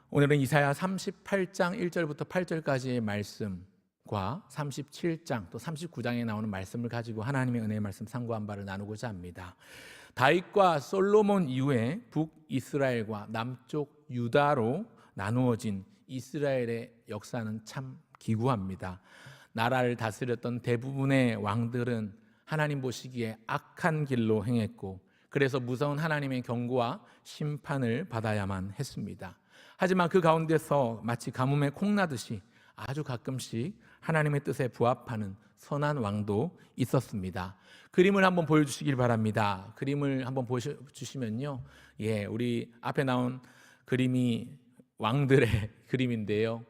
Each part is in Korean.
오늘은 이사야 38장 1절부터 8절까지의 말씀과 37장 또 39장에 나오는 말씀을 가지고 하나님의 은혜의 말씀 상고한 바를 나누고자 합니다. 다윗과 솔로몬 이후에 북이스라엘과 남쪽 유다로 나누어진 이스라엘의 역사는 참 기구합니다. 나라를 다스렸던 대부분의 왕들은 하나님 보시기에 악한 길로 행했고, 그래서 무서운 하나님의 경고와 심판을 받아야만 했습니다. 하지만 그 가운데서 마치 가뭄에 콩나듯이 아주 가끔씩 하나님의 뜻에 부합하는 선한 왕도 있었습니다. 그림을 한번 보여주시길 바랍니다. 그림을 한번 보여주시면요, 우리 앞에 나온 그림이 왕들의 그림인데요,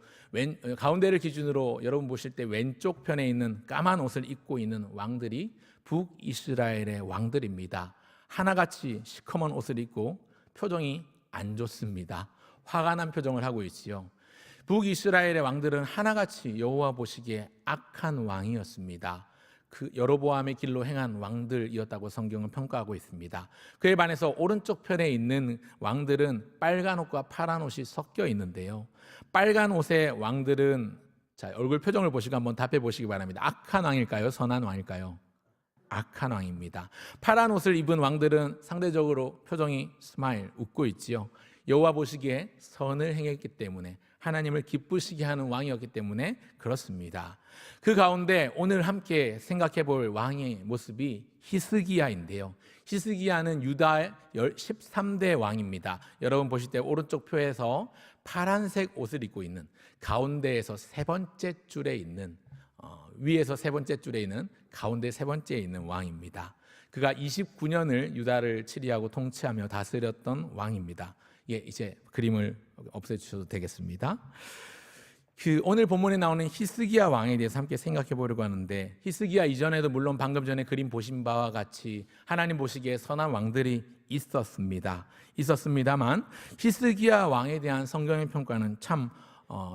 가운데를 기준으로 여러분 보실 때 왼쪽 편에 있는 까만 옷을 입고 있는 왕들이 북이스라엘의 왕들입니다. 하나같이 시커먼 옷을 입고 표정이 안 좋습니다. 화가 난 표정을 하고 있지요. 북이스라엘의 왕들은 하나같이 여호와 보시기에 악한 왕이었습니다. 그 여로보암의 길로 행한 왕들이었다고 성경은 평가하고 있습니다. 그에 반해서 오른쪽 편에 있는 왕들은 빨간 옷과 파란 옷이 섞여 있는데요, 빨간 옷의 왕들은, 자, 얼굴 표정을 보시고 한번 답해 보시기 바랍니다. 악한 왕일까요? 선한 왕일까요? 악한 왕입니다. 파란 옷을 입은 왕들은 상대적으로 표정이 스마일, 웃고 있지요. 여호와 보시기에 선을 행했기 때문에, 하나님을 기쁘시게 하는 왕이었기 때문에 그렇습니다. 그 가운데 오늘 함께 생각해 볼 왕의 모습이 히스기야인데요, 히스기야는 유다의 13대 왕입니다. 여러분 보실 때 오른쪽 표에서 파란색 옷을 입고 있는, 가운데에서 세 번째 줄에 있는, 위에서 세 번째 줄에 있는, 가운데 세 번째에 있는 왕입니다. 그가 29년을 유다를 치리하고 통치하며 다스렸던 왕입니다. 이제 그림을 없애주셔도 되겠습니다. 오늘 본문에 나오는 히스기야 왕에 대해서 함께 생각해 보려고 하는데, 히스기야 이전에도 물론 방금 전에 그림 보신 바와 같이 하나님 보시기에 선한 왕들이 있었습니다만 히스기야 왕에 대한 성경의 평가는 참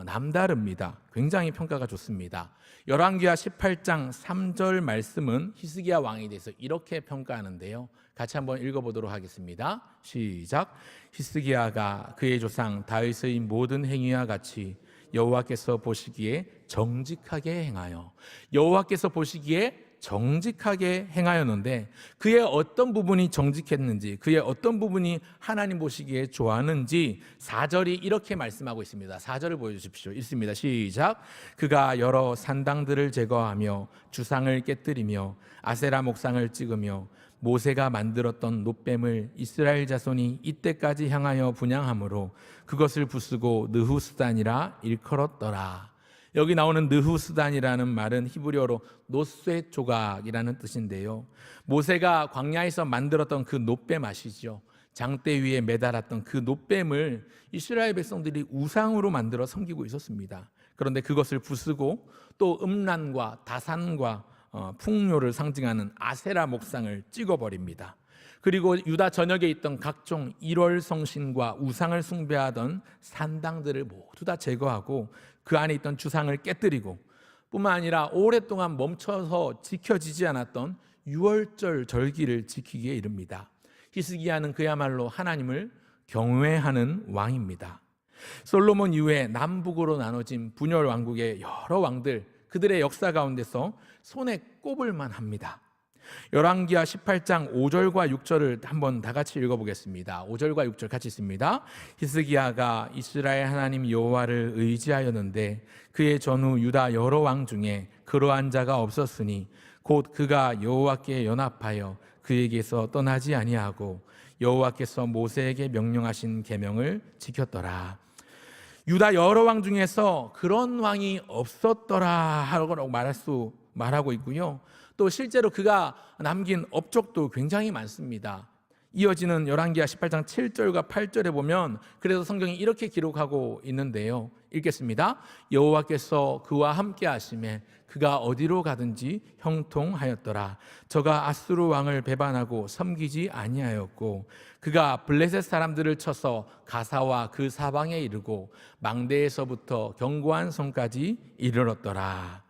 남다릅니다. 굉장히 평가가 좋습니다. 열왕기하 18장 3절 말씀은 히스기야 왕에 대해서 이렇게 평가하는데요, 같이 한번 읽어보도록 하겠습니다. 시작. 히스기야가 그의 조상 다윗의 모든 행위와 같이 여호와께서 보시기에 정직하게 행하여, 여호와께서 보시기에 정직하게 행하였는데, 그의 어떤 부분이 정직했는지, 그의 어떤 부분이 하나님 보시기에 좋았는지 4절이 이렇게 말씀하고 있습니다. 4절을 보여주십시오. 읽습니다. 시작. 그가 여러 산당들을 제거하며 주상을 깨뜨리며 아세라 목상을 찍으며 모세가 만들었던 놋뱀을 이스라엘 자손이 이때까지 향하여 분향함으로 그것을 부수고 느후스단이라 일컬었더라. 여기 나오는 느후스단이라는 말은 히브리어로 노쇠 조각이라는 뜻인데요, 모세가 광야에서 만들었던 그 놋뱀 아시죠? 장대 위에 매달았던 그 놋뱀을 이스라엘 백성들이 우상으로 만들어 섬기고 있었습니다. 그런데 그것을 부수고 또 음란과 다산과 풍요를 상징하는 아세라 목상을 찍어버립니다. 그리고 유다 전역에 있던 각종 일월성신과 우상을 숭배하던 산당들을 모두 다 제거하고 그 안에 있던 주상을 깨뜨리고, 뿐만 아니라 오랫동안 멈춰서 지켜지지 않았던 유월절 절기를 지키기에 이릅니다. 히스기야는 그야말로 하나님을 경외하는 왕입니다. 솔로몬 이후에 남북으로 나눠진 분열 왕국의 여러 왕들, 그들의 역사 가운데서 손에 꼽을 만합니다. 열왕기하 18장 5절과 6절을 한번 다 같이 읽어보겠습니다. 5절과 6절 같이 있습니다. 히스기야가 이스라엘 하나님 여호와를 의지하였는데 그의 전후 유다 여러 왕 중에 그러한 자가 없었으니 곧 그가 여호와께 연합하여 그에게서 떠나지 아니하고 여호와께서 모세에게 명령하신 계명을 지켰더라. 유다 여러 왕 중에서 그런 왕이 없었더라 하고 말하고 있고요, 또 실제로 그가 남긴 업적도 굉장히 많습니다. 이어지는 열왕기하 18장 7절과 8절에 보면 그래서 성경이 이렇게 기록하고 있는데요, 읽겠습니다. 여호와께서 그와 함께 하심에 그가 어디로 가든지 형통하였더라. 저가 아수르 왕을 배반하고 섬기지 아니하였고 그가 블레셋 사람들을 쳐서 가사와 그 사방에 이르고 망대에서부터 견고한 성까지 이르렀더라.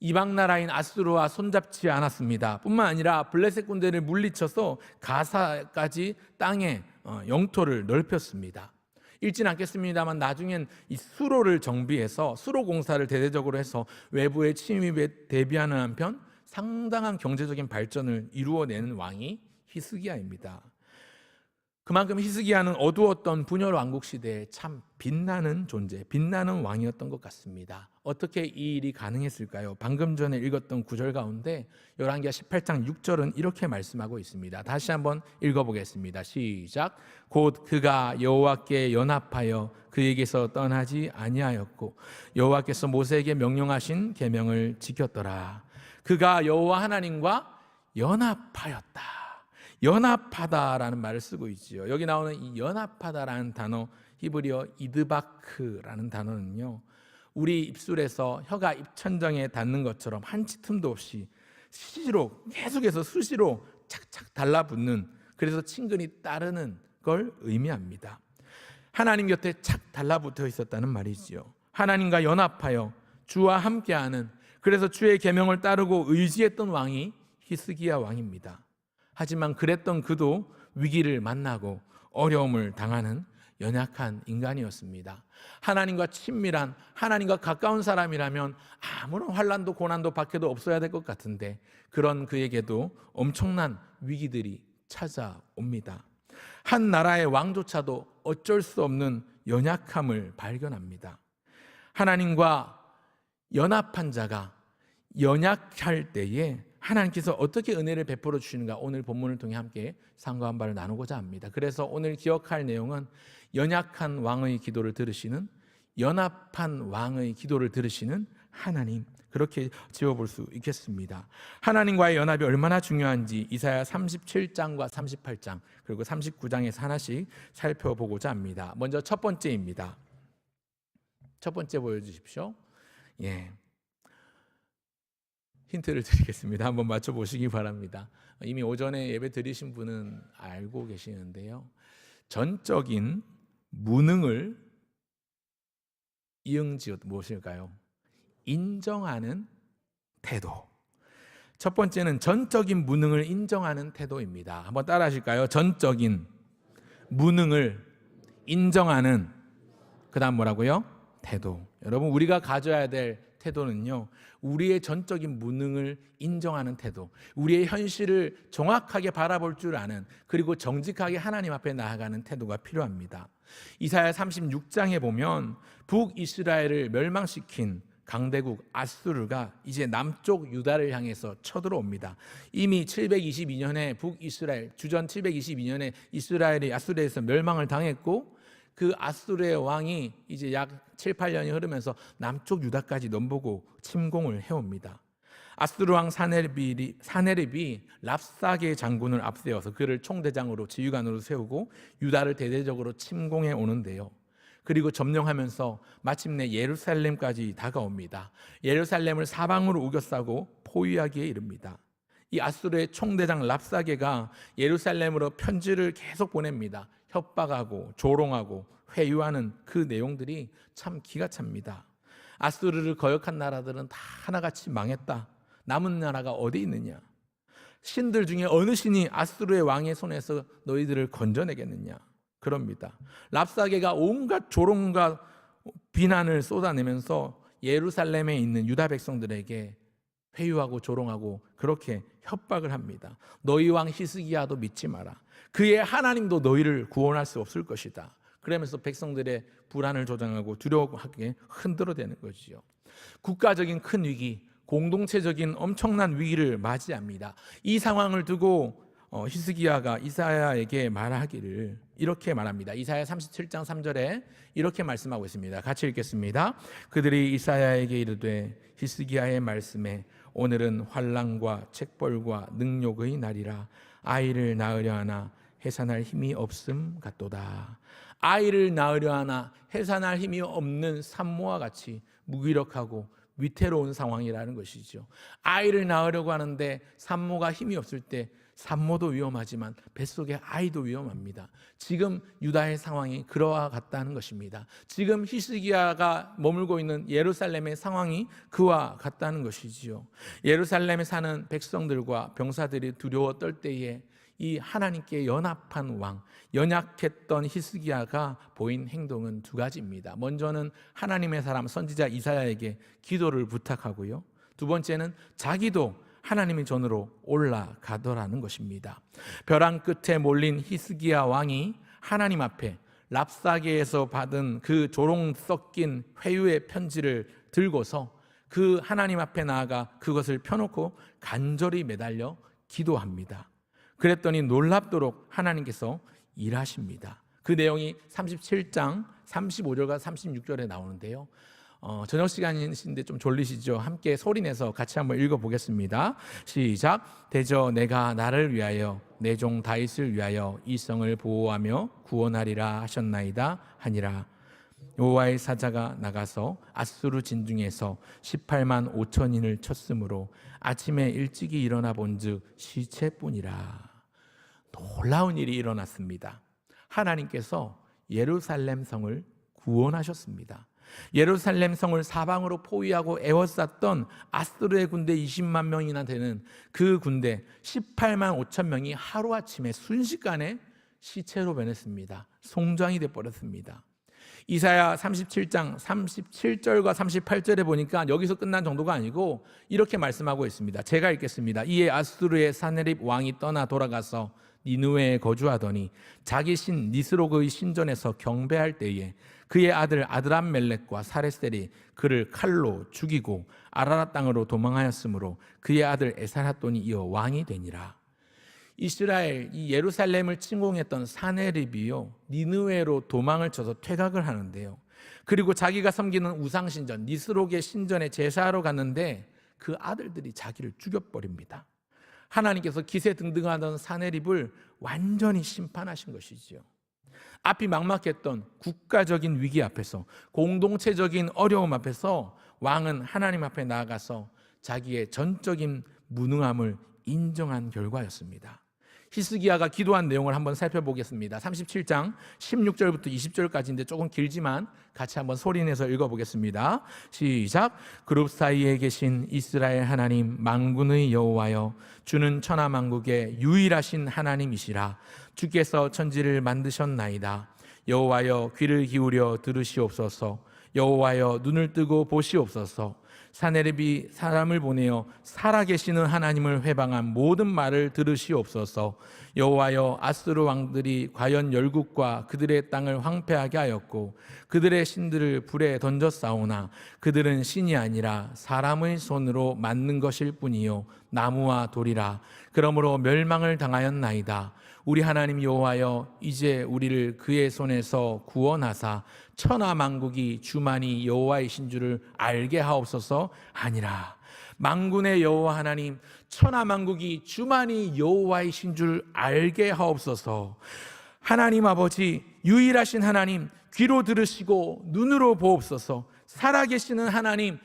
이방 나라인 아수르와 손잡지 않았습니다. 뿐만 아니라 블레셋 군대를 물리쳐서 가사까지 땅에 영토를 넓혔습니다. 읽진 않겠습니다만 나중엔 이 수로를 정비해서 수로 공사를 대대적으로 해서 외부의 침입에 대비하는 한편 상당한 경제적인 발전을 이루어내는 왕이 히스기야입니다. 그만큼 히스기야는 어두웠던 분열 왕국 시대에 참 빛나는 존재, 빛나는 왕이었던 것 같습니다. 어떻게 이 일이 가능했을까요? 방금 전에 읽었던 구절 가운데 열왕기하 18장 6절은 이렇게 말씀하고 있습니다. 다시 한번 읽어보겠습니다. 시작. 곧 그가 여호와께 연합하여 그에게서 떠나지 아니하였고 여호와께서 모세에게 명령하신 계명을 지켰더라. 그가 여호와 하나님과 연합하였다. 연합하다라는 말을 쓰고 있지요. 여기 나오는 이 연합하다라는 단어, 히브리어 이드바크라는 단어는요, 우리 입술에서 혀가 입천장에 닿는 것처럼 한치 틈도 없이 수시로 계속해서 수시로 착착 달라붙는, 그래서 친근히 따르는 걸 의미합니다. 하나님 곁에 착 달라붙어 있었다는 말이지요. 하나님과 연합하여 주와 함께하는, 그래서 주의 계명을 따르고 의지했던 왕이 히스기야 왕입니다. 하지만 그랬던 그도 위기를 만나고 어려움을 당하는 연약한 인간이었습니다. 하나님과 친밀한, 하나님과 가까운 사람이라면 아무런 환난도 고난도 박해도 없어야 될 것 같은데 그런 그에게도 엄청난 위기들이 찾아옵니다. 한 나라의 왕조차도 어쩔 수 없는 연약함을 발견합니다. 하나님과 연합한 자가 연약할 때에 하나님께서 어떻게 은혜를 베풀어 주시는가, 오늘 본문을 통해 함께 상고한 바를 나누고자 합니다. 그래서 오늘 기억할 내용은 연약한 왕의 기도를 들으시는, 연합한 왕의 기도를 들으시는 하나님, 그렇게 지어볼 수 있겠습니다. 하나님과의 연합이 얼마나 중요한지 이사야 37장과 38장 그리고 39장에서 하나씩 살펴보고자 합니다. 먼저 첫 번째입니다. 첫 번째 보여주십시오. 힌트를 드리겠습니다. 한번 맞춰보시기 바랍니다. 이미 오전에 예배 드리신 분은 알고 계시는데요, 전적인 무능을 이응지읒 무엇일까요? 인정하는 태도. 첫 번째는 전적인 무능을 인정하는 태도입니다. 한번 따라 하실까요? 전적인 무능을 인정하는, 그 다음 뭐라고요? 태도. 여러분, 우리가 가져야 될 태도는요, 우리의 전적인 무능을 인정하는 태도, 우리의 현실을 정확하게 바라볼 줄 아는, 그리고 정직하게 하나님 앞에 나아가는 태도가 필요합니다. 이사야 36장에 보면 북이스라엘을 멸망시킨 강대국 아수르가 이제 남쪽 유다를 향해서 쳐들어옵니다. 이미 722년에 북이스라엘, 주전 722년에 이스라엘이 아수르에서 멸망을 당했고, 그 아수르의 왕이 이제 약 7, 8년이 흐르면서 남쪽 유다까지 넘보고 침공을 해옵니다. 아수르 왕 사네립이 랍사게 장군을 앞세워서 그를 총대장으로 지휘관으로 세우고 유다를 대대적으로 침공해 오는데요. 그리고 점령하면서 마침내 예루살렘까지 다가옵니다. 예루살렘을 사방으로 우겨싸고 포위하기에 이릅니다. 이 아수르의 총대장 랍사게가 예루살렘으로 편지를 계속 보냅니다. 협박하고 조롱하고 회유하는 그 내용들이 참 기가 찹니다. 아수르를 거역한 나라들은 다 하나같이 망했다. 남은 나라가 어디 있느냐? 신들 중에 어느 신이 아수르의 왕의 손에서 너희들을 건져내겠느냐? 그럽니다. 랍사게가 온갖 조롱과 비난을 쏟아내면서 예루살렘에 있는 유다 백성들에게 회유하고 조롱하고 그렇게 협박을 합니다. 너희 왕 히스기야도 믿지 마라. 그의 하나님도 너희를 구원할 수 없을 것이다. 그러면서 백성들의 불안을 조장하고 두려워하게 흔들어대는 거지요. 국가적인 큰 위기, 공동체적인 엄청난 위기를 맞이합니다. 이 상황을 두고 히스기야가 이사야에게 말하기를 이렇게 말합니다. 이사야 37장 3절에 이렇게 말씀하고 있습니다. 같이 읽겠습니다. 그들이 이사야에게 이르되 히스기야의 말씀에 오늘은 환난과 책벌과 능욕의 날이라 아이를 낳으려 하나 해산할 힘이 없음 같도다. 아이를 낳으려 하나 해산할 힘이 없는 산모와 같이 무기력하고 위태로운 상황이라는 것이죠. 아이를 낳으려고 하는데 산모가 힘이 없을 때 산모도 위험하지만 뱃속의 아이도 위험합니다. 지금 유다의 상황이 그러와 같다는 것입니다. 지금 히스기야가 머물고 있는 예루살렘의 상황이 그와 같다는 것이지요. 예루살렘에 사는 백성들과 병사들이 두려워 떨 때에 이 하나님께 연합한 왕, 연약했던 히스기야가 보인 행동은 두 가지입니다. 먼저는 하나님의 사람 선지자 이사야에게 기도를 부탁하고요, 두 번째는 자기도 하나님의 전으로 올라가더라는 것입니다. 벼랑 끝에 몰린 히스기야 왕이 하나님 앞에 랍사게에서 받은 그 조롱 섞인 회유의 편지를 들고서 그 하나님 앞에 나아가 그것을 펴놓고 간절히 매달려 기도합니다. 그랬더니 놀랍도록 하나님께서 일하십니다. 그 내용이 37장 35절과 36절에 나오는데요, 저녁 시간이신데 좀 졸리시죠? 함께 소리내서 같이 한번 읽어보겠습니다. 시작. 대저 내가 나를 위하여 내 종 다윗을 위하여 이 성을 보호하며 구원하리라 하셨나이다 하니라. 여호와의 사자가 나가서 아수르 진중에서 18만 5천인을 쳤으므로 아침에 일찍이 일어나 본즉 시체뿐이라. 놀라운 일이 일어났습니다. 하나님께서 예루살렘 성을 구원하셨습니다. 예루살렘 성을 사방으로 포위하고 에워쌌던 아수르의 군대 20만 명이나 되는 그 군대 18만 5천 명이 하루아침에 순식간에 시체로 변했습니다. 송장이 되어버렸습니다. 이사야 37장 37절과 38절에 보니까 여기서 끝난 정도가 아니고 이렇게 말씀하고 있습니다. 제가 읽겠습니다. 이에 아수르의 사네립 왕이 떠나 돌아가서 니느웨에 거주하더니 자기 신 니스로그의 신전에서 경배할 때에 그의 아들 아드람멜렉과 사레셀이 그를 칼로 죽이고 아라라 땅으로 도망하였으므로 그의 아들 에사라돈이 이어 왕이 되니라. 이스라엘, 이 예루살렘을 침공했던 사네립이요, 니느웨로 도망을 쳐서 퇴각을 하는데요, 그리고 자기가 섬기는 우상신전 니스록의 신전에 제사하러 갔는데 그 아들들이 자기를 죽여버립니다. 하나님께서 기세등등하던 사네립을 완전히 심판하신 것이지요. 앞이 막막했던 국가적인 위기 앞에서, 공동체적인 어려움 앞에서 왕은 하나님 앞에 나아가서 자기의 전적인 무능함을 인정한 결과였습니다. 히스기야가 기도한 내용을 한번 살펴보겠습니다. 37장 16절부터 20절까지인데 조금 길지만 같이 한번 소리내서 읽어보겠습니다. 시작. 그룹 사이에 계신 이스라엘 하나님 만군의 여호와여, 주는 천하만국의 유일하신 하나님이시라. 주께서 천지를 만드셨나이다. 여호와여 귀를 기울여 들으시옵소서. 여호와여 눈을 뜨고 보시옵소서. 사네립이 사람을 보내어 살아계시는 하나님을 회방한 모든 말을 들으시옵소서. 여호와여 아수르 왕들이 과연 열국과 그들의 땅을 황폐하게 하였고 그들의 신들을 불에 던졌사오나 그들은 신이 아니라 사람의 손으로 만든 것일 뿐이요 나무와 돌이라. 그러므로 멸망을 당하였나이다. 우리 하나님 여호와여, 이제 우리를 그의 손에서 구원하사 천하만국이 주만이 여호와이신 줄을 알게 하옵소서 하니라. 만군의 여호와 하나님, 천하만국이 주만이 여호와이신 줄 알게 하옵소서. 하나님 아버지, 유일하신 하나님, 귀로 들으시고 눈으로 보옵소서. 살아계시는 하나님,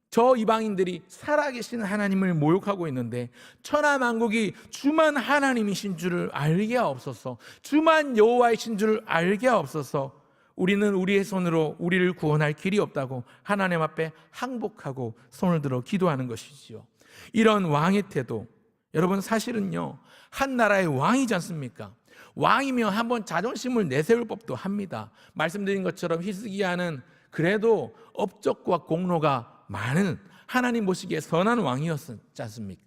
저 이방인들이 살아계신 하나님을 모욕하고 있는데 천하만국이 주만 하나님이신 줄을 알게 하옵소서. 주만 여호와이신 줄을 알게 하옵소서. 우리는 우리의 손으로 우리를 구원할 길이 없다고 하나님 앞에 항복하고 손을 들어 기도하는 것이지요. 이런 왕의 태도, 여러분 사실은요, 한 나라의 왕이지 않습니까? 왕이면 한번 자존심을 내세울 법도 합니다. 말씀드린 것처럼 히스기야는 그래도 업적과 공로가 많은 하나님 보시기에 선한 왕이었지 않습니까?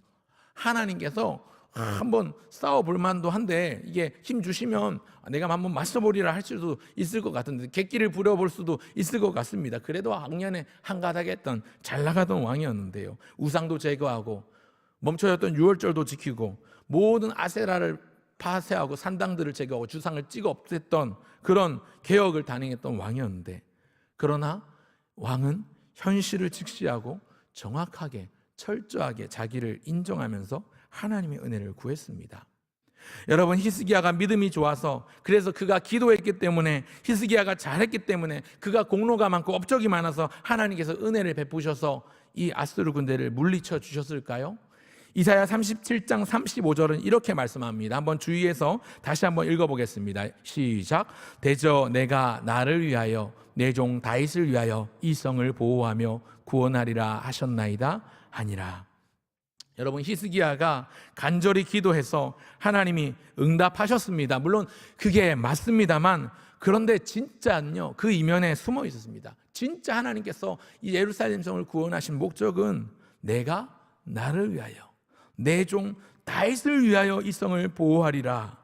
하나님께서 한번 싸워볼 만도 한데 이게 힘 주시면 내가 한번 맞서보리라 할 수도 있을 것 같은데, 객기를 부려볼 수도 있을 것 같습니다. 그래도 악년에 한가닥 했던 잘 나가던 왕이었는데요, 우상도 제거하고 멈춰졌던 유월절도 지키고 모든 아세라를 파쇄하고 산당들을 제거하고 주상을 찍어 없앴던 그런 개혁을 단행했던 왕이었는데, 그러나 왕은 현실을 직시하고 정확하게 철저하게 자기를 인정하면서 하나님의 은혜를 구했습니다. 여러분, 히스기야가 믿음이 좋아서, 그래서 그가 기도했기 때문에, 히스기야가 잘했기 때문에, 그가 공로가 많고 업적이 많아서 하나님께서 은혜를 베푸셔서 이 아수르 군대를 물리쳐 주셨을까요? 이사야 37장 35절은 이렇게 말씀합니다. 한번 주의해서 다시 한번 읽어보겠습니다. 시작. 대저 내가 나를 위하여 내 종 다윗을 위하여 이 성을 보호하며 구원하리라 하셨나이다 하니라. 여러분, 히스기야가 간절히 기도해서 하나님이 응답하셨습니다. 물론 그게 맞습니다만, 그런데 진짜는요, 그 이면에 숨어 있었습니다. 진짜 하나님께서 이 예루살렘 성을 구원하신 목적은 내가 나를 위하여, 내 종 다윗을 위하여 이 성을 보호하리라.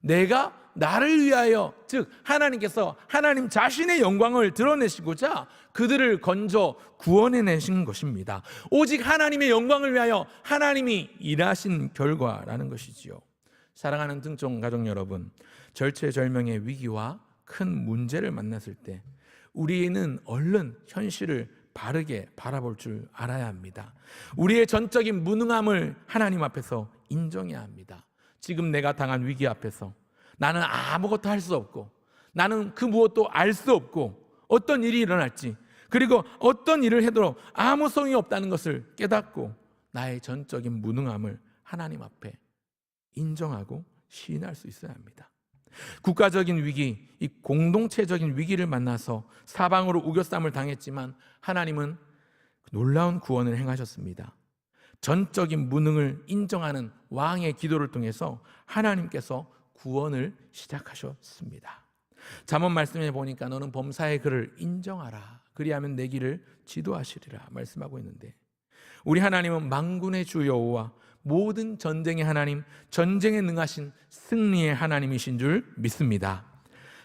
내가 나를 위하여, 즉 하나님께서 하나님 자신의 영광을 드러내시고자 그들을 건져 구원해내신 것입니다. 오직 하나님의 영광을 위하여 하나님이 일하신 결과라는 것이지요. 사랑하는 등종 가족 여러분, 절체절명의 위기와 큰 문제를 만났을 때 우리는 얼른 현실을 바르게 바라볼 줄 알아야 합니다. 우리의 전적인 무능함을 하나님 앞에서 인정해야 합니다. 지금 내가 당한 위기 앞에서 나는 아무것도 할 수 없고, 나는 그 무엇도 알 수 없고, 어떤 일이 일어날지, 그리고 어떤 일을 해도 아무 소용이 없다는 것을 깨닫고 나의 전적인 무능함을 하나님 앞에 인정하고 시인할 수 있어야 합니다. 국가적인 위기, 이 공동체적인 위기를 만나서 사방으로 우겨쌈을 당했지만 하나님은 놀라운 구원을 행하셨습니다. 전적인 무능을 인정하는 왕의 기도를 통해서 하나님께서 구원을 시작하셨습니다. 잠언 말씀에 보니까 너는 범사의 그를 인정하라, 그리하면 내 길을 지도하시리라 말씀하고 있는데, 우리 하나님은 만군의 주 여호와, 모든 전쟁의 하나님, 전쟁에 능하신 승리의 하나님이신 줄 믿습니다.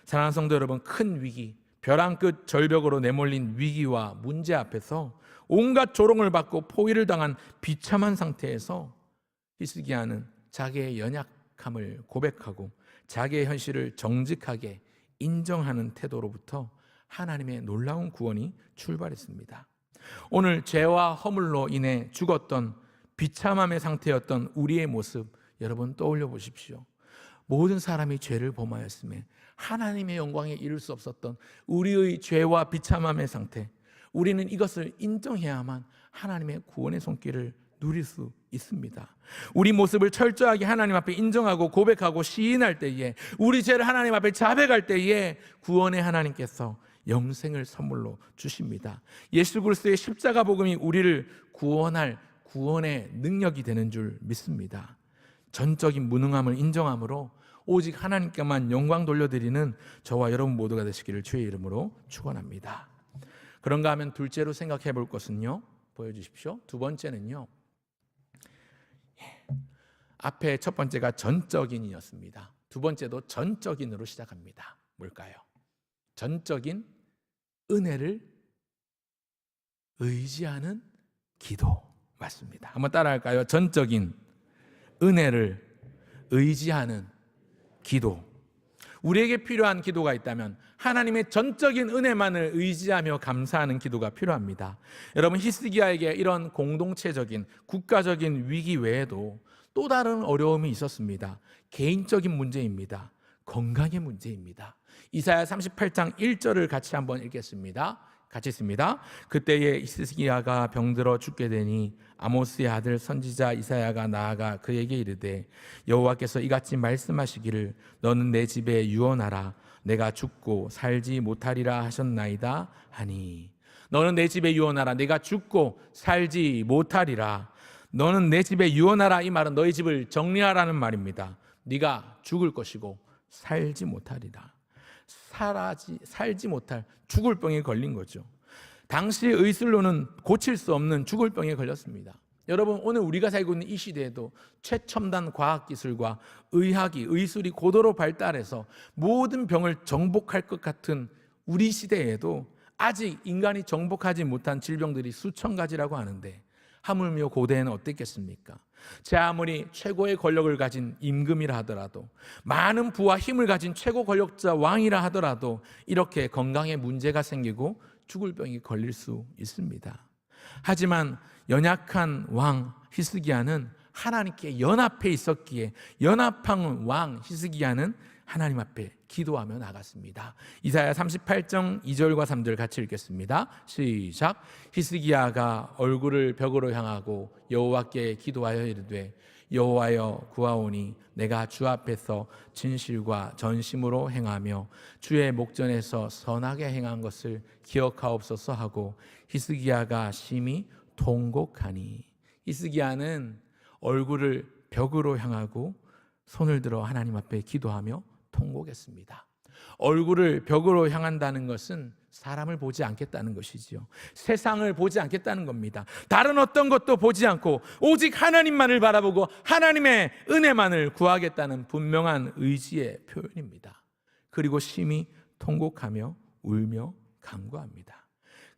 사랑하는 성도 여러분, 큰 위기, 벼랑 끝 절벽으로 내몰린 위기와 문제 앞에서 온갖 조롱을 받고 포위를 당한 비참한 상태에서 히스기야는 자기의 연약함을 고백하고 자기의 현실을 정직하게 인정하는 태도로부터 하나님의 놀라운 구원이 출발했습니다. 오늘 죄와 허물로 인해 죽었던 비참함의 상태였던 우리의 모습 여러분 떠올려 보십시오. 모든 사람이 죄를 범하였음에 하나님의 영광에 이를 수 없었던 우리의 죄와 비참함의 상태, 우리는 이것을 인정해야만 하나님의 구원의 손길을 누릴 수 있습니다. 우리 모습을 철저하게 하나님 앞에 인정하고 고백하고 시인할 때에, 우리 죄를 하나님 앞에 자백할 때에 구원의 하나님께서 영생을 선물로 주십니다. 예수 그리스도의 십자가 복음이 우리를 구원할 구원의 능력이 되는 줄 믿습니다. 전적인 무능함을 인정함으로 오직 하나님께만 영광 돌려드리는 저와 여러분 모두가 되시기를 주의 이름으로 축원합니다. 그런가 하면 둘째로 생각해 볼 것은요, 보여주십시오. 두 번째는요, 앞에 첫 번째가 전적인이었습니다. 두 번째도 전적인으로 시작합니다. 뭘까요? 전적인 은혜를 의지하는 기도. 맞습니다. 한번 따라할까요? 전적인 은혜를 의지하는 기도. 우리에게 필요한 기도가 있다면 하나님의 전적인 은혜만을 의지하며 감사하는 기도가 필요합니다. 여러분, 히스기야에게 이런 공동체적인 국가적인 위기 외에도 또 다른 어려움이 있었습니다. 개인적인 문제입니다. 건강의 문제입니다. 이사야 38장 1절을 같이 한번 읽겠습니다. 같이 있습니다. 그때에 히스기야가 병들어 죽게 되니 아모스의 아들 선지자 이사야가 나아가 그에게 이르되, 여호와께서 이같이 말씀하시기를 너는 내 집에 유언하라, 내가 죽고 살지 못하리라 하셨나이다 하니. 너는 내 집에 유언하라, 내가 죽고 살지 못하리라. 너는 내 집에 유언하라, 이 말은 너희 집을 정리하라는 말입니다. 네가 죽을 것이고 살지 못하리라. 살지 못할 죽을 병에 걸린 거죠. 당시 의술로는 고칠 수 없는 죽을 병에 걸렸습니다. 여러분, 오늘 우리가 살고 있는 이 시대에도 최첨단 과학기술과 의술이 고도로 발달해서 모든 병을 정복할 것 같은 우리 시대에도 아직 인간이 정복하지 못한 질병들이 수천 가지라고 하는데, 하물며 고대에는 어땠겠습니까? 제 아무리 최고의 권력을 가진 임금이라 하더라도, 많은 부와 힘을 가진 최고 권력자 왕이라 하더라도 이렇게 건강에 문제가 생기고 죽을 병이 걸릴 수 있습니다. 하지만 연약한 왕 히스기야는 하나님께 연합해 있었기에, 연합한 왕 히스기야는 하나님 앞에 기도하며 나갔습니다. 이사야 38장 2절과 3절 같이 읽겠습니다. 시작. 히스기야가 얼굴을 벽으로 향하고 여호와께 기도하여 이르되, 여호와여 구하오니 내가 주 앞에서 진실과 전심으로 행하며 주의 목전에서 선하게 행한 것을 기억하옵소서 하고 히스기야가 심히 통곡하니. 히스기야는 얼굴을 벽으로 향하고 손을 들어 하나님 앞에 기도하며 통곡했습니다. 얼굴을 벽으로 향한다는 것은 사람을 보지 않겠다는 것이지요. 세상을 보지 않겠다는 겁니다. 다른 어떤 것도 보지 않고 오직 하나님만을 바라보고 하나님의 은혜만을 구하겠다는 분명한 의지의 표현입니다. 그리고 심히 통곡하며 울며 간구합니다.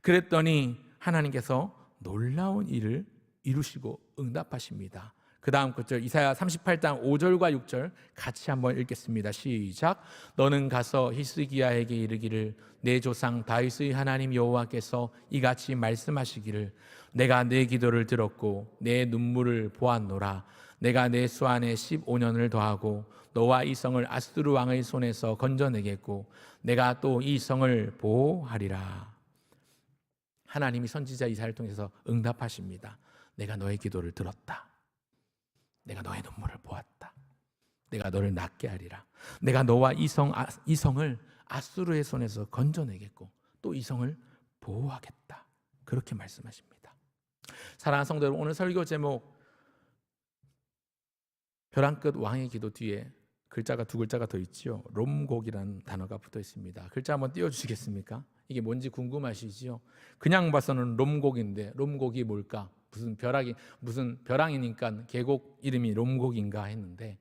그랬더니 하나님께서 놀라운 일을 이루시고 응답하십니다. 그 다음 구절 이사야 38장 5절과 6절 같이 한번 읽겠습니다. 시작. 너는 가서 히스기야에게 이르기를 내 조상 다윗의 하나님 여호와께서 이같이 말씀하시기를 내가 내 기도를 들었고 내 눈물을 보았노라. 내가 내 수 안에 15년을 더하고 너와 이 성을 아수르 왕의 손에서 건져내겠고 내가 또 이 성을 보호하리라. 하나님이 선지자 이사야를 통해서 응답하십니다. 내가 너의 기도를 들었다. 내가 너의 눈물을 보았다. 내가 너를 낫게 하리라. 내가 너와 이 성을 아수르의 손에서 건져내겠고 또 이 성을 보호하겠다. 그렇게 말씀하십니다. 사랑하는 성도 여러분, 오늘 설교 제목 벼랑 끝 왕의 기도 뒤에 글자가 두 글자가 더 있지요. 롬곡이라는 단어가 붙어 있습니다. 글자 한번 띄워주시겠습니까? 이게 뭔지 궁금하시지요? 그냥 봐서는 롬곡인데 롬곡이 뭘까? 무슨 벼랑이니까 계곡 이름이 롬곡인가 했는데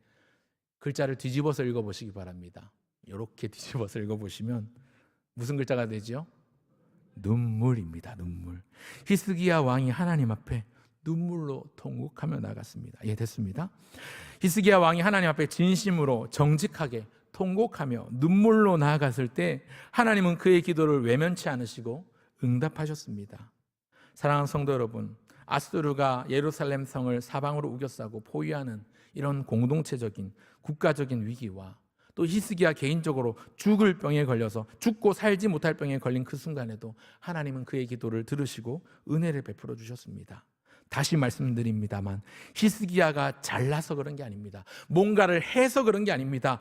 글자를 뒤집어서 읽어보시기 바랍니다. 이렇게 뒤집어서 읽어보시면 무슨 글자가 되죠? 눈물입니다. 눈물. 히스기야 왕이 하나님 앞에 눈물로 통곡하며 나갔습니다. 됐습니다. 히스기야 왕이 하나님 앞에 진심으로 정직하게 통곡하며 눈물로 나아갔을 때 하나님은 그의 기도를 외면치 않으시고 응답하셨습니다. 사랑하는 성도 여러분, 아수르가 예루살렘 성을 사방으로 우겨싸고 포위하는 이런 공동체적인 국가적인 위기와 또 히스기야 개인적으로 죽을 병에 걸려서 죽고 살지 못할 병에 걸린 그 순간에도 하나님은 그의 기도를 들으시고 은혜를 베풀어 주셨습니다. 다시 말씀드립니다만 히스기야가 잘나서 그런 게 아닙니다. 뭔가를 해서 그런 게 아닙니다.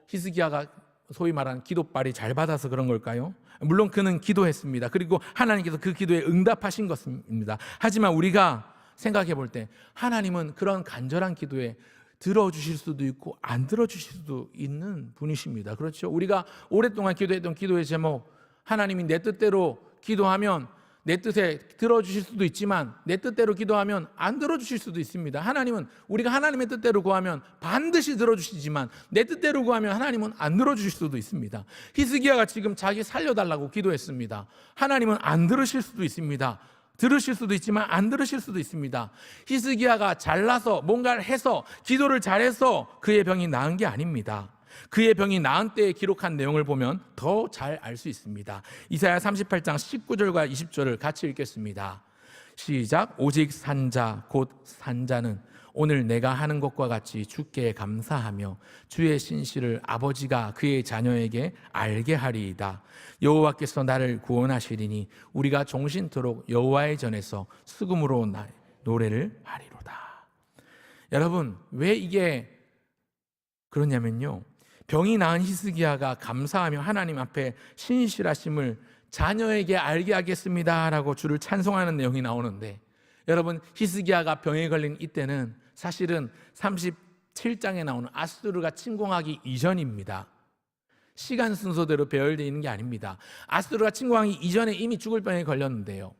히스기야가 소위 말하는 기도빨이 잘 받아서 그런 걸까요? 물론 그는 기도했습니다. 그리고 하나님께서 그 기도에 응답하신 것입니다. 하지만 우리가 생각해 볼 때 하나님은 그런 간절한 기도에 들어주실 수도 있고 안 들어주실 수도 있는 분이십니다. 그렇죠? 우리가 오랫동안 기도했던 기도의 제목, 하나님이 내 뜻대로 기도하면 내 뜻에 들어주실 수도 있지만 내 뜻대로 기도하면 안 들어주실 수도 있습니다. 하나님은 우리가 하나님의 뜻대로 구하면 반드시 들어주시지만 내 뜻대로 구하면 하나님은 안 들어주실 수도 있습니다. 히스기야가 지금 자기 살려달라고 기도했습니다. 하나님은 안 들으실 수도 있습니다. 들으실 수도 있지만 안 들으실 수도 있습니다. 히스기야가 잘나서 뭔가를 해서 기도를 잘해서 그의 병이 나은 게 아닙니다. 그의 병이 나은 때에 기록한 내용을 보면 더 잘 알 수 있습니다. 이사야 38장 19절과 20절을 같이 읽겠습니다. 시작. 오직 산자 곧 산자는 오늘 내가 하는 것과 같이 주께 감사하며 주의 신실을 아버지가 그의 자녀에게 알게 하리이다. 여호와께서 나를 구원하시리니 우리가 종신토록 여호와의 전에서 수금으로 노래를 하리로다. 여러분, 왜 이게 그러냐면요, 병이 나은 히스기야가 감사하며 하나님 앞에 신실하심을 자녀에게 알게 하겠습니다 라고 주를 찬송하는 내용이 나오는데, 여러분, 히스기야가 병에 걸린 이때는 사실은 37장에 나오는 아수르가 침공하기 이전입니다. 시간 순서대로 배열되어 있는 게 아닙니다. 아수르가 침공하기 이전에 이미 죽을 병에 걸렸는데요,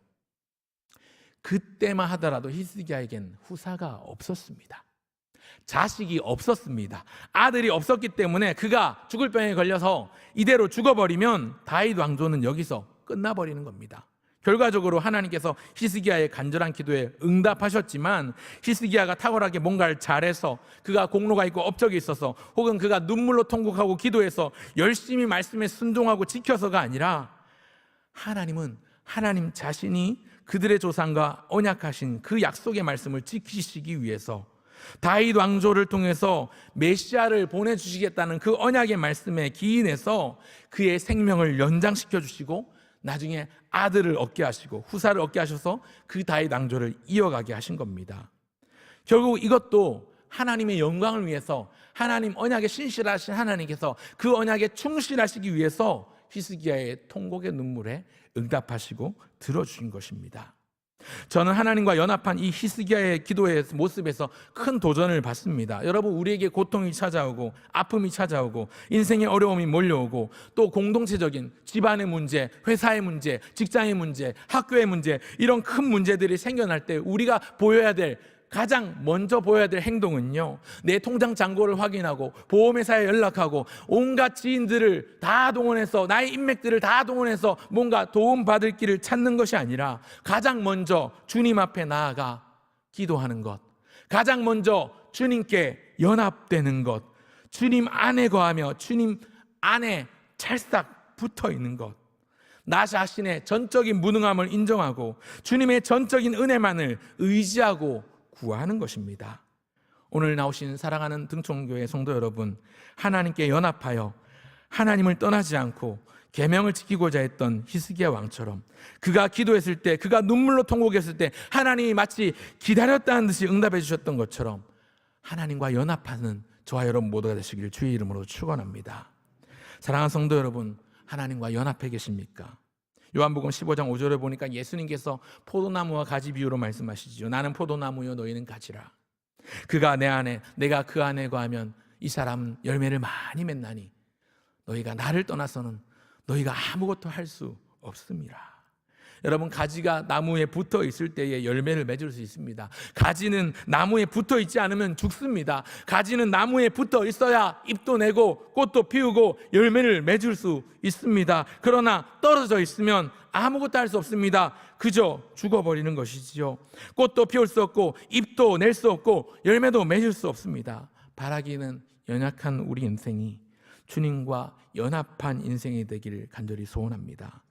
그때만 하더라도 히스기야에겐 후사가 없었습니다. 자식이 없었습니다. 아들이 없었기 때문에 그가 죽을 병에 걸려서 이대로 죽어버리면 다윗 왕조는 여기서 끝나버리는 겁니다. 결과적으로 하나님께서 히스기야의 간절한 기도에 응답하셨지만 히스기야가 탁월하게 뭔가를 잘해서 그가 공로가 있고 업적이 있어서 혹은 그가 눈물로 통곡하고 기도해서 열심히 말씀에 순종하고 지켜서가 아니라 하나님은 하나님 자신이 그들의 조상과 언약하신 그 약속의 말씀을 지키시기 위해서 다윗 왕조를 통해서 메시아를 보내주시겠다는 그 언약의 말씀에 기인해서 그의 생명을 연장시켜 주시고 나중에 아들을 얻게 하시고 후사를 얻게 하셔서 그 다윗 왕조를 이어가게 하신 겁니다. 결국 이것도 하나님의 영광을 위해서, 하나님 언약에 신실하신 하나님께서 그 언약에 충실하시기 위해서 히스기야의 통곡의 눈물에 응답하시고 들어주신 것입니다. 저는 하나님과 연합한 이 히스기야의 기도의 모습에서 큰 도전을 받습니다. 여러분, 우리에게 고통이 찾아오고 아픔이 찾아오고 인생의 어려움이 몰려오고 또 공동체적인 집안의 문제, 회사의 문제, 직장의 문제, 학교의 문제, 이런 큰 문제들이 생겨날 때 우리가 가장 먼저 보여야 될 행동은요, 내 통장 잔고를 확인하고 보험회사에 연락하고 온갖 지인들을 다 동원해서, 나의 인맥들을 다 동원해서 뭔가 도움받을 길을 찾는 것이 아니라 가장 먼저 주님 앞에 나아가 기도하는 것, 가장 먼저 주님께 연합되는 것, 주님 안에 거하며 주님 안에 찰싹 붙어 있는 것, 나 자신의 전적인 무능함을 인정하고 주님의 전적인 은혜만을 의지하고 구하는 것입니다. 오늘 나오신 사랑하는 등촌교회 성도 여러분, 하나님께 연합하여 하나님을 떠나지 않고 계명을 지키고자 했던 히스기야 왕처럼 그가 기도했을 때, 그가 눈물로 통곡했을 때 하나님이 마치 기다렸다는 듯이 응답해 주셨던 것처럼 하나님과 연합하는 저와 여러분 모두가 되시기를 주의 이름으로 축원합니다. 사랑하는 성도 여러분, 하나님과 연합해 계십니까? 요한복음 15장 5절에 보니까 예수님께서 포도나무와 가지 비유로 말씀하시죠. 나는 포도나무요 너희는 가지라. 그가 내 안에, 내가 그 안에 거하면 이 사람은 열매를 많이 맺나니 너희가 나를 떠나서는 너희가 아무것도 할 수 없습니다. 여러분, 가지가 나무에 붙어 있을 때에 열매를 맺을 수 있습니다. 가지는 나무에 붙어 있지 않으면 죽습니다. 가지는 나무에 붙어 있어야 잎도 내고 꽃도 피우고 열매를 맺을 수 있습니다. 그러나 떨어져 있으면 아무것도 할 수 없습니다. 그저 죽어버리는 것이지요. 꽃도 피울 수 없고 잎도 낼 수 없고 열매도 맺을 수 없습니다. 바라기는 연약한 우리 인생이 주님과 연합한 인생이 되기를 간절히 소원합니다.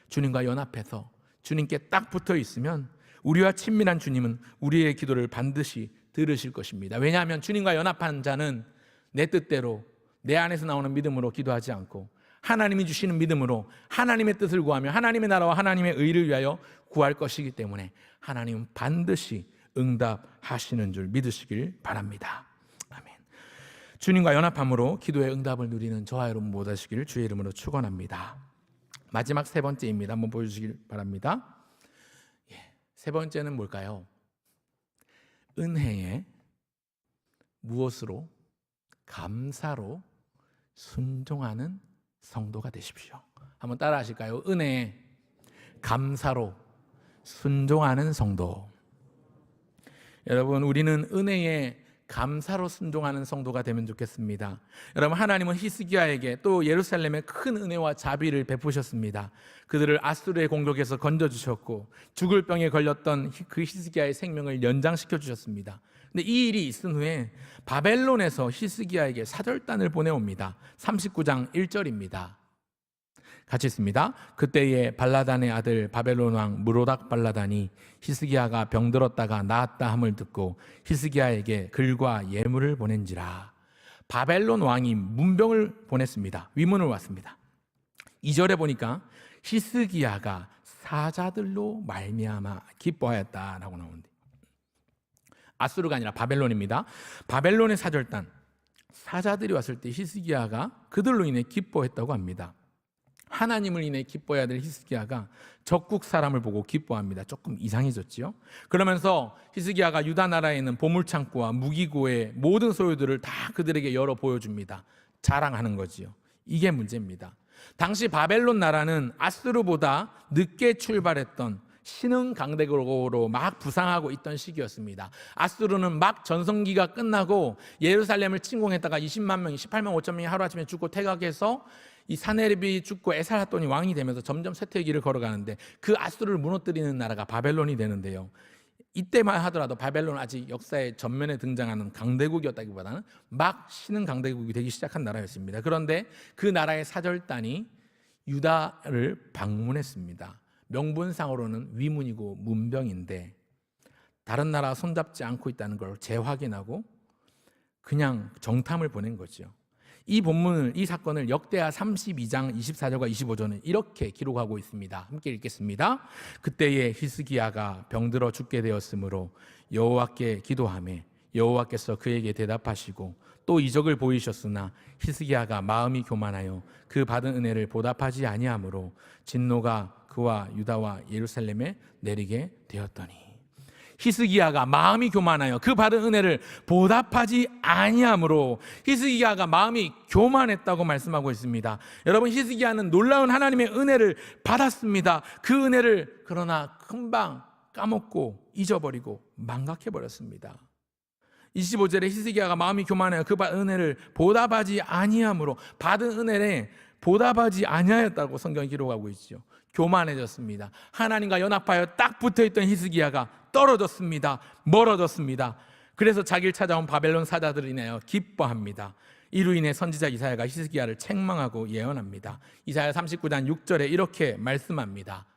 주님과 연합해서 주님께 딱 붙어 있으면 우리와 친밀한 주님은 우리의 기도를 반드시 들으실 것입니다. 왜냐하면 주님과 연합한 자는 내 뜻대로, 내 안에서 나오는 믿음으로 기도하지 않고 하나님이 주시는 믿음으로 하나님의 뜻을 구하며 하나님의 나라와 하나님의 의를 위하여 구할 것이기 때문에 하나님은 반드시 응답하시는 줄 믿으시길 바랍니다. 아멘. 주님과 연합함으로 기도의 응답을 누리는 저와 여러분 모두 되시기를 주의 이름으로 축원합니다. 마지막 세 번째입니다. 한번 보여주시길 바랍니다. 세 번째는 뭘까요? 은혜에 무엇으로? 감사로 순종하는 성도가 되십시오. 한번 따라 하실까요? 은혜에 감사로 순종하는 성도. 여러분, 우리는 은혜에 감사로 순종하는 성도가 되면 좋겠습니다. 여러분, 하나님은 히스기야에게 또 예루살렘에 큰 은혜와 자비를 베푸셨습니다. 그들을 아수르의 공격에서 건져주셨고 죽을 병에 걸렸던 그 히스기야의 생명을 연장시켜 주셨습니다. 근데 이 일이 있은 후에 바벨론에서 히스기야에게 사절단을 보내옵니다. 39장 1절입니다. 같이 있습니다. 그때에 발라단의 아들 바벨론 왕 무로닥 발라단이 히스기야가 병들었다가 나았다 함을 듣고 히스기야에게 글과 예물을 보낸지라. 바벨론 왕이 문병을 보냈습니다. 위문을 왔습니다. 2절에 보니까 히스기야가 사자들로 말미암아 기뻐하였다라고 나오는데, 아수르가 아니라 바벨론입니다. 바벨론의 사절단, 사자들이 왔을 때 히스기야가 그들로 인해 기뻐했다고 합니다. 하나님을 인해 기뻐해야 될 히스기야가 적국 사람을 보고 기뻐합니다. 조금 이상해졌지요. 그러면서 히스기야가 유다 나라에 있는 보물창고와 무기고의 모든 소유들을 다 그들에게 열어 보여줍니다. 자랑하는 거지요. 이게 문제입니다. 당시 바벨론 나라는 아수르보다 늦게 출발했던 신흥 강대국으로 막 부상하고 있던 시기였습니다. 아수르는 막 전성기가 끝나고 예루살렘을 침공했다가 20만 명이 18만 5천 명이 하루아침에 죽고 퇴각해서 이 사네립이 죽고 에살핫돈이 왕이 되면서 점점 쇠퇴기를 걸어가는데 그 아수르를 무너뜨리는 나라가 바벨론이 되는데요. 이때만 하더라도 바벨론은 아직 역사의 전면에 등장하는 강대국이었다기보다는 막 신흥 강대국이 되기 시작한 나라였습니다. 그런데 그 나라의 사절단이 유다를 방문했습니다. 명분상으로는 위문이고 문병인데 다른 나라 손잡지 않고 있다는 걸 재확인하고 그냥 정탐을 보낸 거죠. 이 본문을, 이 사건을 역대하 32장 24절과 25절은 이렇게 기록하고 있습니다. 함께 읽겠습니다. 그때에 히스기야가 병들어 죽게 되었으므로 여호와께 기도하매 여호와께서 그에게 대답하시고 또 이적을 보이셨으나 히스기야가 마음이 교만하여 그 받은 은혜를 보답하지 아니하므로 진노가 그와 유다와 예루살렘에 내리게 되었더니, 히스기야가 마음이 교만하여 그 받은 은혜를 보답하지 아니하므로, 히스기야가 마음이 교만했다고 말씀하고 있습니다. 여러분, 히스기야는 놀라운 하나님의 은혜를 받았습니다. 그 은혜를 그러나 금방 까먹고 잊어버리고 망각해버렸습니다. 25절에 히스기야가 마음이 교만하여 그 받은 은혜를 보답하지 아니하므로, 받은 은혜를 보답하지 아니하였다고 성경이 기록하고 있죠. 교만해졌습니다. 하나님과 연합하여 딱 붙어있던 히스기야가 떨어졌습니다. 멀어졌습니다. 그래서 자기를 찾아온 바벨론 사자들이 인하여 기뻐합니다. 이로 인해 선지자 이사야가 히스기야를 책망하고 예언합니다. 이사야 39장 6절에 이렇게 말씀합니다.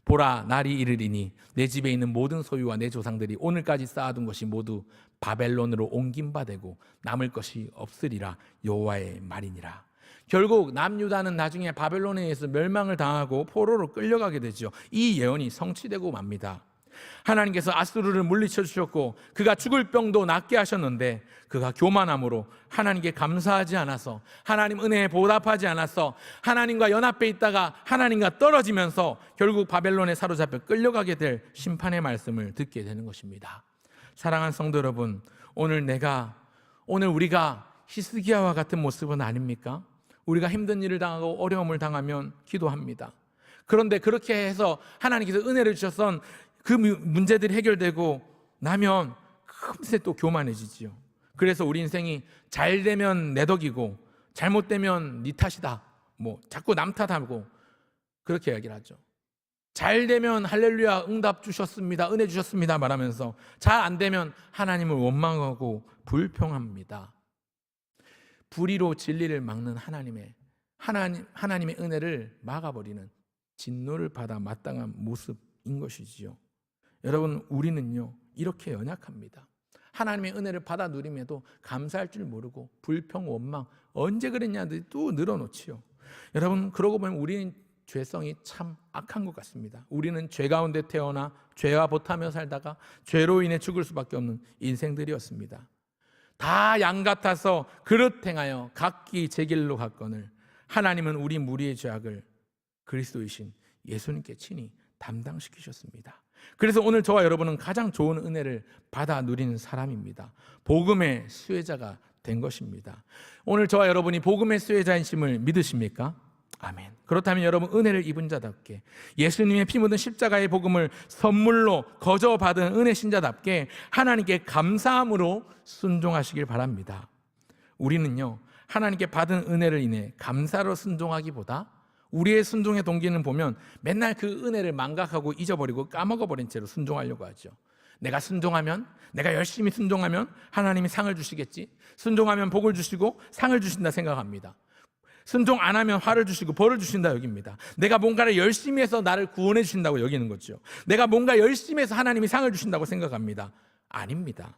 보라, 날이 이르리니 내 집에 있는 모든 소유와 내 조상들이 오늘까지 쌓아둔 것이 모두 바벨론으로 옮김바되고 남을 것이 없으리라. 여호와의 말이니라. 결국 남유다는 나중에 바벨론에 의해서 멸망을 당하고 포로로 끌려가게 되죠. 이 예언이 성취되고 맙니다. 하나님께서 아수르를 물리쳐 주셨고 그가 죽을 병도 낫게 하셨는데, 그가 교만함으로 하나님께 감사하지 않아서, 하나님 은혜에 보답하지 않아서, 하나님과 연합해 있다가 하나님과 떨어지면서 결국 바벨론에 사로잡혀 끌려가게 될 심판의 말씀을 듣게 되는 것입니다. 사랑하는 성도 여러분, 오늘 우리가 히스기야와 같은 모습은 아닙니까? 우리가 힘든 일을 당하고 어려움을 당하면 기도합니다. 그런데 그렇게 해서 하나님께서 은혜를 주셔서 그 문제들이 해결되고 나면 금세 또 교만해지지요. 그래서 우리 인생이 잘 되면 내 덕이고 잘못되면 네 탓이다, 자꾸 남 탓하고 그렇게 얘기를 하죠. 잘 되면 할렐루야 응답 주셨습니다, 은혜 주셨습니다 말하면서, 잘 안 되면 하나님을 원망하고 불평합니다. 불의로 진리를 막는 하나님의 은혜를 막아버리는, 진노를 받아 마땅한 모습인 것이지요. 여러분, 우리는요 이렇게 연약합니다. 하나님의 은혜를 받아 누림에도 감사할 줄 모르고 불평, 원망, 언제 그랬냐 또 늘어놓지요. 여러분, 그러고 보면 우리는 죄성이 참 악한 것 같습니다. 우리는 죄 가운데 태어나 죄와 보타며 살다가 죄로 인해 죽을 수밖에 없는 인생들이었습니다. 다 양 같아서 그릇 행하여 각기 제 길로 갔거늘 하나님은 우리 무리의 죄악을 그리스도이신 예수님께 친히 담당시키셨습니다. 그래서 오늘 저와 여러분은 가장 좋은 은혜를 받아 누리는 사람입니다. 복음의 수혜자가 된 것입니다. 오늘 저와 여러분이 복음의 수혜자이심을 믿으십니까? 아멘. 그렇다면 여러분, 은혜를 입은 자답게, 예수님의 피 묻은 십자가의 복음을 선물로 거저 받은 은혜 신자답게 하나님께 감사함으로 순종하시길 바랍니다. 우리는요 하나님께 받은 은혜를 인해 감사로 순종하기보다, 우리의 순종의 동기는 보면 맨날 그 은혜를 망각하고 잊어버리고 까먹어버린 채로 순종하려고 하죠. 내가 순종하면, 내가 열심히 순종하면 하나님이 상을 주시겠지, 순종하면 복을 주시고 상을 주신다 생각합니다. 순종 안 하면 화를 주시고 벌을 주신다 여깁니다. 내가 뭔가를 열심히 해서 나를 구원해 주신다고 여기는 거죠. 내가 뭔가 열심히 해서 하나님이 상을 주신다고 생각합니다. 아닙니다.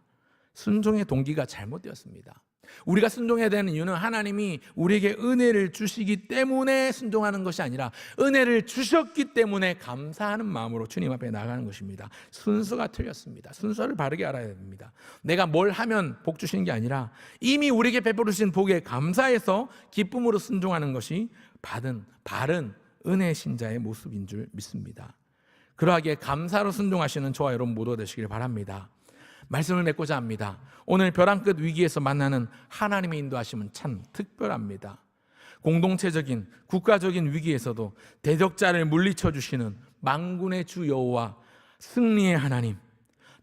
순종의 동기가 잘못되었습니다. 우리가 순종해야 되는 이유는 하나님이 우리에게 은혜를 주시기 때문에 순종하는 것이 아니라, 은혜를 주셨기 때문에 감사하는 마음으로 주님 앞에 나가는 것입니다. 순서가 틀렸습니다. 순서를 바르게 알아야 됩니다. 내가 뭘 하면 복 주시는 게 아니라 이미 우리에게 베풀어 주신 복에 감사해서 기쁨으로 순종하는 것이 바른 은혜 신자의 모습인 줄 믿습니다. 그러하기에 감사로 순종하시는 저와 여러분 모두가 되시길 바랍니다. 말씀을 맺고자 합니다. 오늘 벼랑 끝 위기에서 만나는 하나님의 인도하심은 참 특별합니다. 공동체적인, 국가적인 위기에서도 대적자를 물리쳐 주시는 만군의 주 여호와, 승리의 하나님,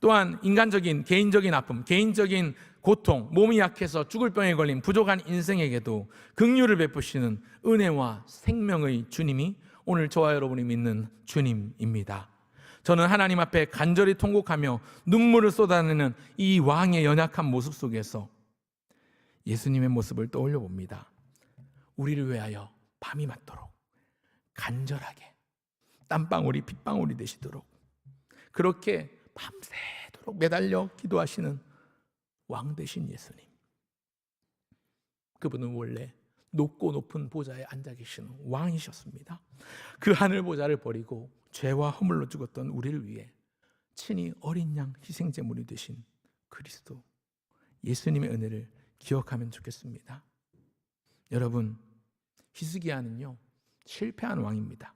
또한 인간적인, 개인적인 아픔, 개인적인 고통, 몸이 약해서 죽을 병에 걸린 부족한 인생에게도 긍휼을 베푸시는 은혜와 생명의 주님이 오늘 저와 여러분이 믿는 주님입니다. 저는 하나님 앞에 간절히 통곡하며 눈물을 쏟아내는 이 왕의 연약한 모습 속에서 예수님의 모습을 떠올려 봅니다. 우리를 위하여 밤이 맞도록 간절하게 땀방울이 빗방울이 되시도록 그렇게 밤새도록 매달려 기도하시는 왕 되신 예수님, 그분은 원래 높고 높은 보좌에 앉아 계시는 왕이셨습니다. 그 하늘 보좌를 버리고 죄와 허물로 죽었던 우리를 위해 친히 어린 양 희생제물이 되신 그리스도, 예수님의 은혜를 기억하면 좋겠습니다. 여러분, 히스기야는요 실패한 왕입니다.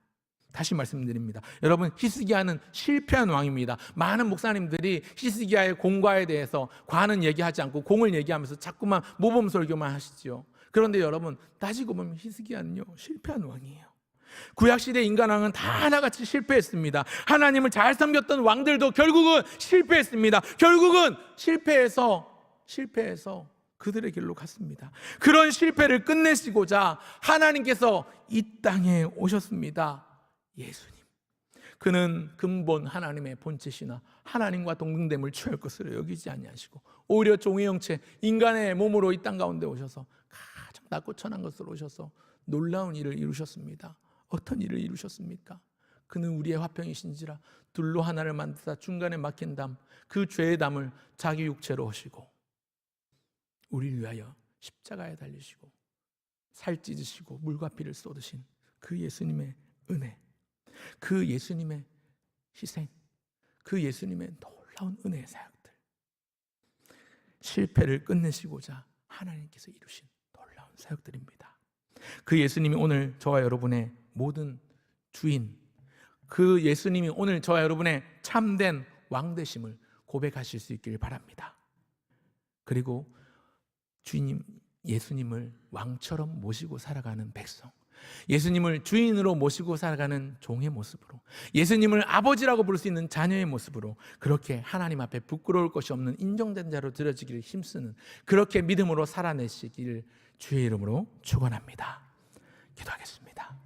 다시 말씀드립니다. 여러분, 히스기야는 실패한 왕입니다. 많은 목사님들이 히스기야의 공과에 대해서 과는 얘기하지 않고 공을 얘기하면서 자꾸만 모범설교만 하시죠. 그런데 여러분, 따지고 보면 히스기야는요 실패한 왕이에요. 구약시대 인간왕은 다 하나같이 실패했습니다. 하나님을 잘 섬겼던 왕들도 결국은 실패했습니다. 결국은 실패해서 그들의 길로 갔습니다. 그런 실패를 끝내시고자 하나님께서 이 땅에 오셨습니다. 예수님, 그는 근본 하나님의 본체시나 하나님과 동등됨을 취할 것으로 여기지 아니하시고 오히려 종의 형체 인간의 몸으로 이 땅 가운데 오셔서 가장 낮고 천한 것으로 오셔서 놀라운 일을 이루셨습니다. 어떤 일을 이루셨습니까? 그는 우리의 화평이신지라 둘로 하나를 만드사 중간에 막힌 담, 그 죄의 담을 자기 육체로 하시고 우리를 위하여 십자가에 달리시고 살 찢으시고 물과 피를 쏟으신 그 예수님의 은혜, 그 예수님의 희생, 그 예수님의 놀라운 은혜의 사역들, 실패를 끝내시고자 하나님께서 이루신 놀라운 사역들입니다. 그 예수님이 오늘 저와 여러분의 모든 주인, 그 예수님이 오늘 저와 여러분의 참된 왕되심을 고백하실 수 있기를 바랍니다. 그리고 주님 예수님을 왕처럼 모시고 살아가는 백성, 예수님을 주인으로 모시고 살아가는 종의 모습으로, 예수님을 아버지라고 부를 수 있는 자녀의 모습으로 그렇게 하나님 앞에 부끄러울 것이 없는 인정된 자로 드려지기를 힘쓰는 그렇게 믿음으로 살아내시기를 주의 이름으로 축원합니다. 기도하겠습니다.